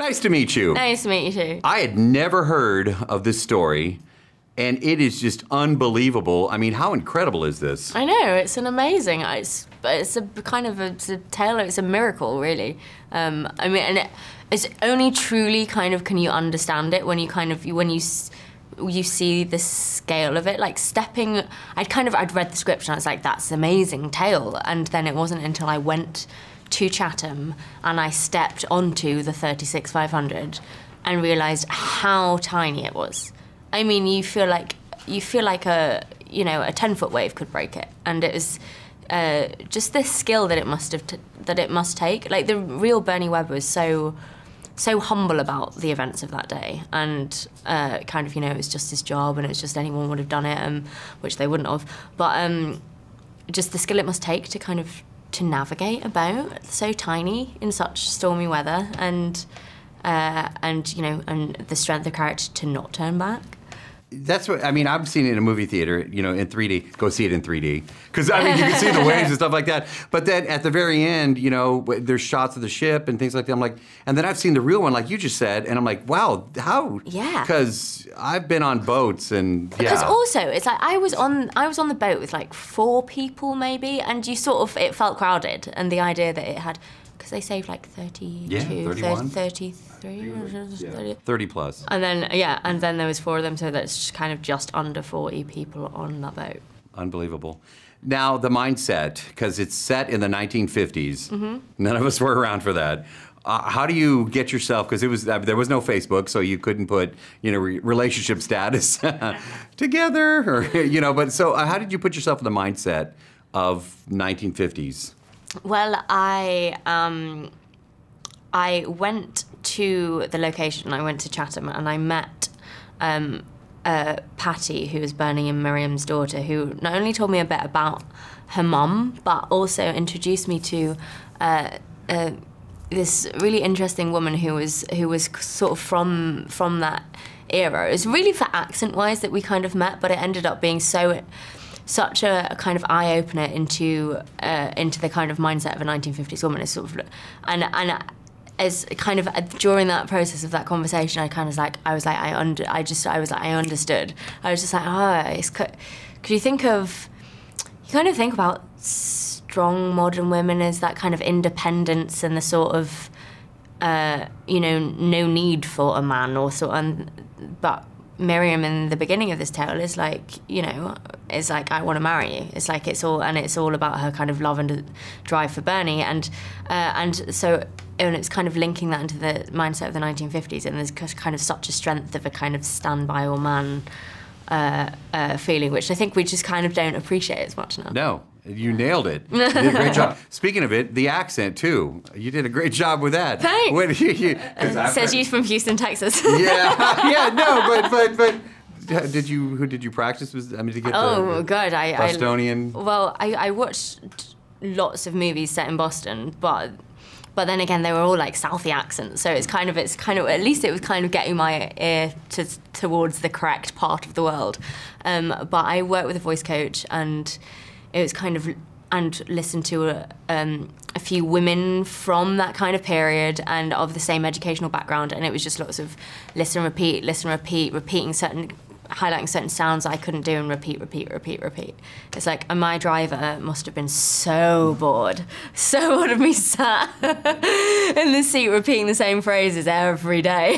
Nice to meet you. Nice to meet you too. I had never heard of this story, and it is just unbelievable. I mean, how incredible is this? I know, it's an amazing, it's a kind of it's a tale, it's a miracle, really. I mean, and it's only truly kind of can you understand it when you kind of, when you see the scale of it, like stepping, I'd read the script and I was like, that's an amazing tale. And then it wasn't until I went to Chatham and I stepped onto the 36-500 and realized how tiny it was. I mean, you feel like a 10-foot wave could break it, and it was just the skill that it must take. Like the real Bernie Webb was so humble about the events of that day, and kind of, it was just his job, and it was just anyone would have done it, which they wouldn't have. But just the skill it must take to kind of to navigate about so tiny in such stormy weather, and the strength of character to not turn back. That's what, I mean, I've seen it in a movie theater, in 3D. Go see it in 3D. Because, I mean, you can see the waves and stuff like that. But then at the very end, there's shots of the ship and things like that. I'm like, and then I've seen the real one, like you just said, and I'm like, wow, how? Yeah. Because I've been on boats and, yeah. Because also, it's like, I was on the boat with like 4 people maybe, and it felt crowded. And the idea that it had, because they saved like 33. 30 plus. And then there was 4 of them, so that's kind of just under 40 people on that boat. Unbelievable. Now, the mindset, because it's set in the 1950s. Mm-hmm. None of us were around for that. How do you get yourself, because there was no Facebook, so you couldn't put, relationship status together, or, but so how did you put yourself in the mindset of 1950s? Well, I went to the location, I went to Chatham, and I met Patty, who was Bernie and Miriam's daughter, who not only told me a bit about her mum, but also introduced me to this really interesting woman who was sort of from that era. It was really for accent-wise that we kind of met, but it ended up being such a kind of eye-opener into the kind of mindset of a 1950s woman. It's sort of, and as kind of during that process of that conversation, I understood. I was just like, could you think about strong modern women as that kind of independence and the sort of, no need for a man or so on, but Miriam in the beginning of this tale is like, is like, I want to marry you. It's like, it's all about her kind of love and drive for Bernie, and it's kind of linking that into the mindset of the 1950s, and there's kind of such a strength of a kind of stand by your man feeling, which I think we just kind of don't appreciate as much now. No. You nailed it. You did a great job. Speaking of it, the accent too. You did a great job with that. Thanks. Says you from Houston, Texas. Yeah, no, but who did you practice with? I mean, to get the good. Bostonian. I watched lots of movies set in Boston, but then again, they were all like Southie accents, so it's kind of at least it was kind of getting my ear towards the correct part of the world. But I worked with a voice coach, and it was kind of, and listened to a few women from that kind of period and of the same educational background, and it was just lots of listen, repeat, highlighting certain sounds I couldn't do, and repeat. It's like, my driver must have been so bored of me sat in the seat repeating the same phrases every day.